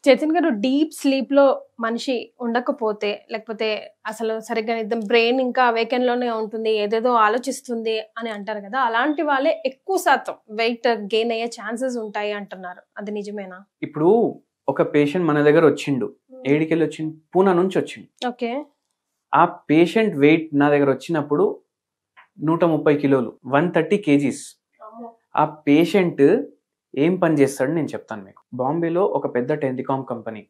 చైతన్ గారు deep sleep లో మనిషి ఉండకపోతే లేకపోతే అసలు సరిగ్గా నిద్ర బ్రెయిన్ ఇంకా అవేకెన్ లోనే ఉంటుంది ఏదేదో ఆలోచిస్తుంది అని అంటారు కదా అలాంటి వాళ్ళే ఎక్కువ శాతం వెయిట్ గెయిన్ అయ్యే ఛాన్సెస్ ఉంటాయి అంటున్నారు అది నిజమేనా? ఇప్పుడు ఒక పేషెంట్ మన దగ్గర వచ్చిండు, ఏడికెళ్ళి వచ్చిండు, పూనా నుంచి వచ్చిండు. ఓకే. ఆ పేషెంట్ వెయిట్ నా దగ్గర వచ్చినప్పుడు 130 కిలోలు, 130 kgs. ఆ పేషెంట్ ఏం పని చేస్తాడు నేను చెప్తాను మీకు. బాంబేలో ఒక పెద్ద టెలికాం కంపెనీ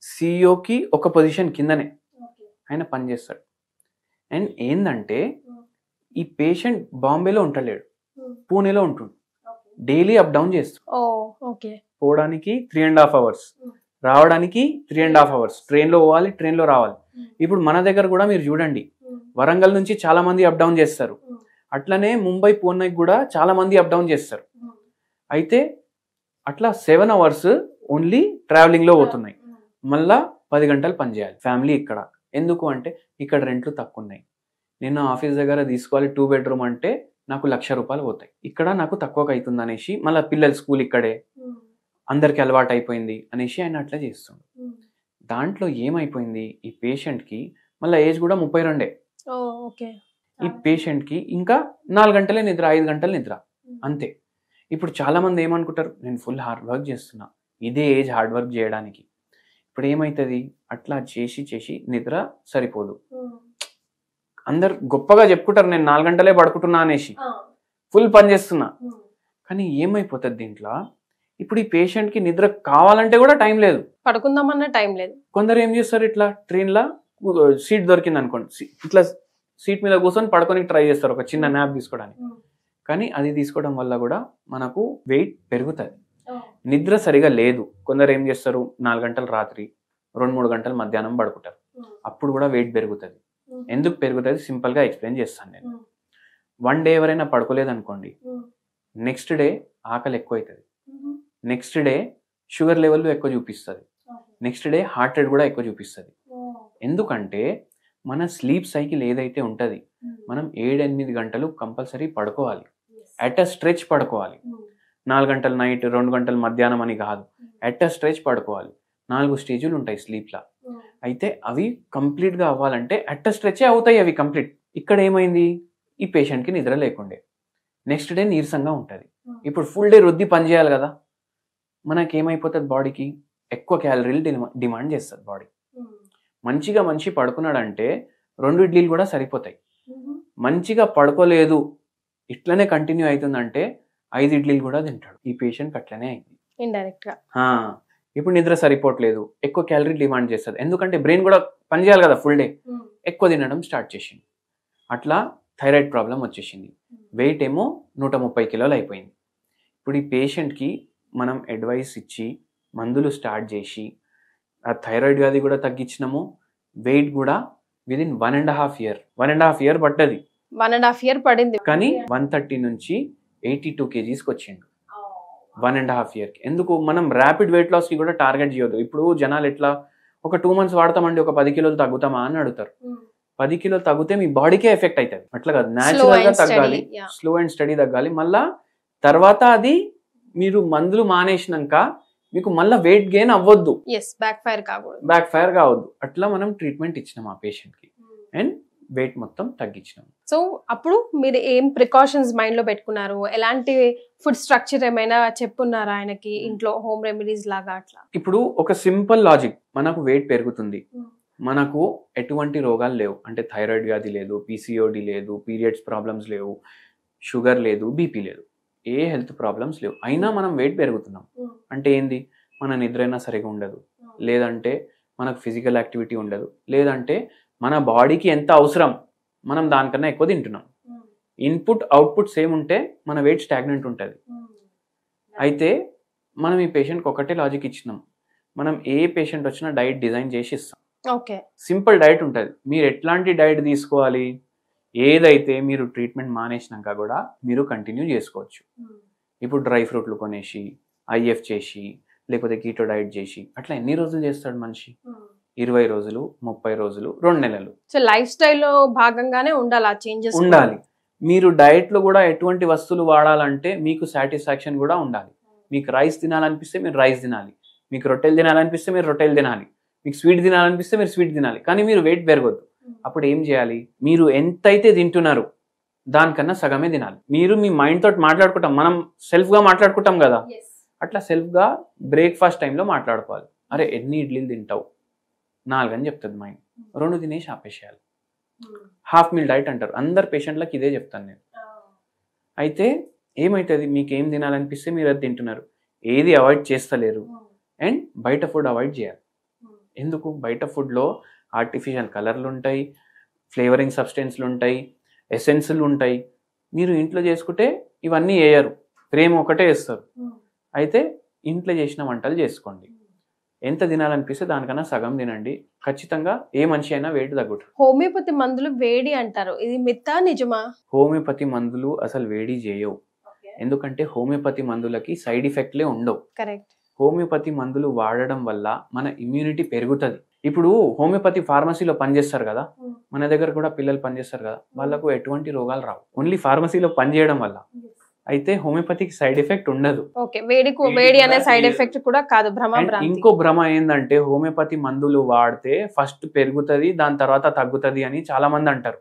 సిఇఓకి ఒక పొజిషన్ కిందనే ఆయన పని చేస్తాడు. అండ్ ఏందంటే ఈ పేషెంట్ బాంబేలో ఉంటలేడు, పూణేలో ఉంటుండు. డైలీ అప్ డౌన్ చేస్తాడు. పోవడానికి 3.5 hours, రావడానికి 3.5 hours. ట్రైన్లో పోవాలి, ట్రైన్లో రావాలి. ఇప్పుడు మన దగ్గర కూడా మీరు చూడండి, వరంగల్ నుంచి చాలా మంది అప్ డౌన్ చేస్తారు. అట్లనే ముంబై, పూణేకి కూడా చాలా మంది అప్ డౌన్ చేస్తారు. అయితే అట్లా 7 hours ఓన్లీ ట్రావెలింగ్లో పోతున్నాయి. మళ్ళా 10 గంటలు పనిచేయాలి. ఫ్యామిలీ ఇక్కడ ఎందుకు అంటే ఇక్కడ రెంట్లు తక్కువ ఉన్నాయి. నేను ఆఫీస్ దగ్గర తీసుకోవాలి 2 bedroom అంటే నాకు ₹1,00,000 పోతాయి. ఇక్కడ నాకు తక్కువగా అవుతుంది అనేసి మళ్ళీ పిల్లల స్కూల్ ఇక్కడే, అందరికి అలవాటు అయిపోయింది అనేసి ఆయన అట్లా చేస్తుండు. దాంట్లో ఏమైపోయింది, ఈ పేషెంట్కి మళ్ళీ ఏజ్ కూడా 32. ఈ పేషెంట్కి ఇంకా 4 గంటలే నిద్ర, 5 గంటల నిద్ర అంతే. ఇప్పుడు చాలా మంది ఏమనుకుంటారు, నేను ఫుల్ హార్డ్ వర్క్ చేస్తున్నా, ఇదే ఏజ్ హార్డ్ వర్క్ చేయడానికి. ఇప్పుడు ఏమవుతుంది, అట్లా చేసి చేసి నిద్ర సరిపోదు. అందరు గొప్పగా చెప్పుకుంటారు నేను 4 గంటలే పడుకుంటున్నా అనేసి, ఫుల్ పని చేస్తున్నా. కానీ ఏమైపోతుంది దీంట్లో, ఇప్పుడు ఈ పేషెంట్కి నిద్ర కావాలంటే కూడా టైం లేదు, పడుకుందామన్న టైం లేదు. కొందరు ఏం చేస్తారు, ఇట్లా ట్రైన్లో సీట్ దొరికింది అనుకోండి, ఇట్లా సీట్ మీద కూర్చొని పడుకొని ట్రై చేస్తారు ఒక చిన్న న్యాప్ తీసుకోవడానికి. కానీ అది తీసుకోవడం వల్ల కూడా మనకు వెయిట్ పెరుగుతుంది. నిద్ర సరిగా లేదు, కొందరు ఏం చేస్తారు 4 గంటలు రాత్రి, 2-3 గంటలు మధ్యాహ్నం పడుకుంటారు. అప్పుడు కూడా వెయిట్ పెరుగుతుంది. ఎందుకు పెరుగుతుంది సింపుల్గా ఎక్స్ప్లెయిన్ చేస్తాను నేను. 1 day ఎవరైనా పడుకోలేదు అనుకోండి, నెక్స్ట్ డే ఆకలి ఎక్కువ అవుతుంది, నెక్స్ట్ డే షుగర్ లెవెల్ ఎక్కువ చూపిస్తుంది, నెక్స్ట్ డే హార్ట్ రేట్ కూడా ఎక్కువ చూపిస్తుంది. ఎందుకంటే మన స్లీప్ సైకిల్ ఏదైతే ఉంటుంది, మనం 7-8 గంటలు కంపల్సరీ పడుకోవాలి. అట్ అ స్ట్రెచ్ పడుకోవాలి. 4 గంటలు నైట్, 2 గంటలు మధ్యాహ్నం అని కాదు, అట్ అ స్ట్రెచ్ పడుకోవాలి. 4 స్టేజులు ఉంటాయి స్లీప్లో. అయితే అవి కంప్లీట్గా అవ్వాలంటే అట్ అ స్ట్రెచే అవుతాయి అవి కంప్లీట్. ఇక్కడ ఏమైంది, ఈ పేషెంట్కి నిద్ర లేకుండే, నెక్స్ట్ డే నీరసంగా ఉంటుంది. ఇప్పుడు ఫుల్ డే రుద్ది పని చేయాలి కదా, మనకేమైపోతుంది, బాడీకి ఎక్కువ క్యాలరీలు డిమాండ్ చేస్తుంది బాడీ. మంచిగా మనిషి పడుకున్నాడంటే 2 ఇడ్లీలు కూడా సరిపోతాయి. మంచిగా పడుకోలేదు, ఇట్లనే కంటిన్యూ అవుతుందంటే 5 ఇడ్లీలు కూడా తింటాడు. ఈ పేషెంట్ అట్లనే అయింది ఇండైరెక్ట్ గా. ఇప్పుడు నిద్ర సరిపోవట్లేదు, ఎక్కువ క్యాలరీ డిమాండ్ చేస్తుంది. ఎందుకంటే బ్రెయిన్ కూడా పనిచేయాలి కదా, ఫుల్ డే ఎక్కువ తినడం స్టార్ట్ చేసింది. అట్లా థైరాయిడ్ ప్రాబ్లం వచ్చేసింది. వెయిట్ ఏమో 130 కిలోలు అయిపోయింది. ఇప్పుడు ఈ పేషెంట్కి మనం అడ్వైస్ ఇచ్చి మందులు స్టార్ట్ చేసి ఆ థైరాయిడ్ వ్యాధి కూడా తగ్గించినాము, వెయిట్ కూడా విదిన్ 1.5 year పడ్డది. 1.5 year పడింది. కానీ 130 నుంచి 82 kgs వచ్చిండు 1.5 yearకి. ఎందుకు మనం ర్యాపిడ్ వెయిట్ లాస్ కి కూడా టార్గెట్ చేయొద్దు. ఇప్పుడు జనాలు ఎట్లా ఒక 2 months వాడతామండి, ఒక 10 కిలోలు తగ్గుతామా అని అడుగుతారు. 10 కిలోలు తగ్గితే మీ బాడీకే ఎఫెక్ట్ అవుతుంది. అట్లా కాదు, న్యాచురల్ గా తగ్గాలి, స్లో అండ్ స్టడీ తగ్గాలి. మళ్ళా తర్వాత అది మీరు మందులు మానేసినాక మీకు మళ్ళీ వెయిట్ గెయిన్ అవ్వద్దు, బ్యాక్ ఫైర్ కావద్దు. అట్లా మనం ట్రీట్మెంట్ ఇచ్చినాం ఆ పేషెంట్ కి అండ్ వెయిట్ మొత్తం తగ్గించినాం. సో అప్పుడు మీరు ఏం ప్రికాషన్స్ మైండ్ లో పెట్టుకున్నారు, ఎలాంటి ఫుడ్ స్ట్రక్చర్ ఏమైనా చెప్పున్నారా ఆయనకి ఇంట్లో, హోమ్ రెమెడీస్ లాగా అట్లా? ఇప్పుడు ఒక సింపుల్ లాజిక్, మనకు వెయిట్ పెరుగుతుంది, మనకు ఎటువంటి రోగాలు లేవు, అంటే థైరాయిడ్ వ్యాధి లేదు, పీసీఓడి లేదు, పీరియడ్స్ ప్రాబ్లమ్స్ లేవు, షుగర్ లేదు, బీపీ లేదు, ఏ హెల్త్ ప్రాబ్లమ్స్ లేవు, అయినా మనం వెయిట్ పెరుగుతున్నాం అంటే ఏంది, మన నిద్రైనా సరిగా ఉండదు, లేదంటే మనకు ఫిజికల్ యాక్టివిటీ ఉండదు, లేదంటే మన బాడీకి ఎంత అవసరం మనం దానికన్నా ఎక్కువ తింటున్నాం. ఇన్పుట్ అవుట్పుట్ సేమ్ ఉంటే మన వెయిట్ స్టాగ్నెంట్ ఉంటుంది. అయితే మనం ఈ పేషెంట్కి ఒకటే లాజిక్ ఇచ్చినాం, మనం ఏ పేషెంట్ వచ్చినా డైట్ డిజైన్ చేసి ఇస్తాం. సింపుల్ డైట్ ఉంటుంది, మీరు ఎట్లాంటి డైట్ తీసుకోవాలి, ఏదైతే మీరు ట్రీట్మెంట్ మానేసినాక కూడా మీరు కంటిన్యూ చేసుకోవచ్చు. ఇప్పుడు డ్రై ఫ్రూట్లు కొనేసి, ఐఎఫ్ చేసి, లేకపోతే కీటో డైట్ చేసి, అట్లా ఎన్ని రోజులు చేస్తాడు మనిషి? 20 రోజులు, 30 రోజులు, 2 నెలలు. సో లైఫ్ స్టైల్లో భాగంగానే ఉండాలి, ఆ చేంజెస్ ఉండాలి. మీరు డైట్ లో కూడా ఎటువంటి వస్తువులు వాడాలంటే మీకు సాటిస్ఫాక్షన్ కూడా ఉండాలి. మీకు రైస్ తినాలనిపిస్తే మీరు రైస్ తినాలి, మీకు రొట్టెలు తినాలనిపిస్తే మీరు రొట్టెలు తినాలి, మీకు స్వీట్ తినాలనిపిస్తే మీరు స్వీట్ తినాలి, కానీ మీరు వెయిట్ పెరగొద్దు. అప్పుడు ఏం చేయాలి, మీరు ఎంతైతే తింటున్నారు దానికన్నా సగమే తినాలి. మీరు మీ మైండ్ తోటి మాట్లాడుకుంటాం, మనం సెల్ఫ్గా మాట్లాడుకుంటాం కదా, అట్లా సెల్ఫ్గా బ్రేక్ఫాస్ట్ టైంలో మాట్లాడుకోవాలి. అరే ఎన్ని ఇడ్లీలు తింటావు, 4 అని చెప్తుంది మైండ్, 2 తినేసి ఆపేసేయాలి. హాఫ్ మీల్ డైట్ అంటారు, అందరు పేషెంట్లకు ఇదే చెప్తాను నేను. అయితే ఏమవుతుంది, మీకు ఏం తినాలనిపిస్తే మీరు అది తింటున్నారు, ఏది అవాయిడ్ చేస్తలేరు, అండ్ బయట ఫుడ్ అవాయిడ్ చేయాలి. ఎందుకు, బయట ఫుడ్లో ఆర్టిఫిషియల్ కలర్లు ఉంటాయి, ఫ్లేవరింగ్ సబ్స్టెన్స్లు ఉంటాయి, ఎసెన్స్లు ఉంటాయి. మీరు ఇంట్లో చేసుకుంటే ఇవన్నీ వేయరు, ప్రేమ ఒకటే వేస్తారు. అయితే ఇంట్లో చేసిన వంటలు చేసుకోండి, ఎంత తినాలనిపిస్తే దానికన్నా సగం తినండి, ఖచ్చితంగా ఏ మనిషి అయినా వెయిట్ తగ్గుతుంది. హోమియోపతి మందులు వేడి అంటారు, ఇది మిత్తా నిజమా? హోమియోపతి మందులు అసలు వేడి చేయవు, ఎందుకంటే హోమియోపతి మందులకి సైడ్ ఎఫెక్ట్లే ఉండవు. కరెక్ట్. హోమియోపతి మందులు వాడడం వల్ల మన ఇమ్యూనిటీ పెరుగుతుంది. ఇప్పుడు హోమియోపతి ఫార్మసీలో పనిచేస్తారు కదా, మన దగ్గర కూడా పిల్లలు పనిచేస్తారు కదా, వాళ్ళకు ఎటువంటి రోగాలు రావు, ఓన్లీ ఫార్మసీలో పనిచేయడం వల్ల. అయితే హోమియోపతికి సైడ్ ఎఫెక్ట్ ఉండదు. వేడి అనే సైడ్ ఎఫెక్ట్ కూడా కాదు, ఇంకో భ్రమ ఏంటంటే హోమియోపతి మందులు వాడితే ఫస్ట్ పెరుగుతుంది దాని తర్వాత తగ్గుతుంది అని చాలా మంది అంటారు.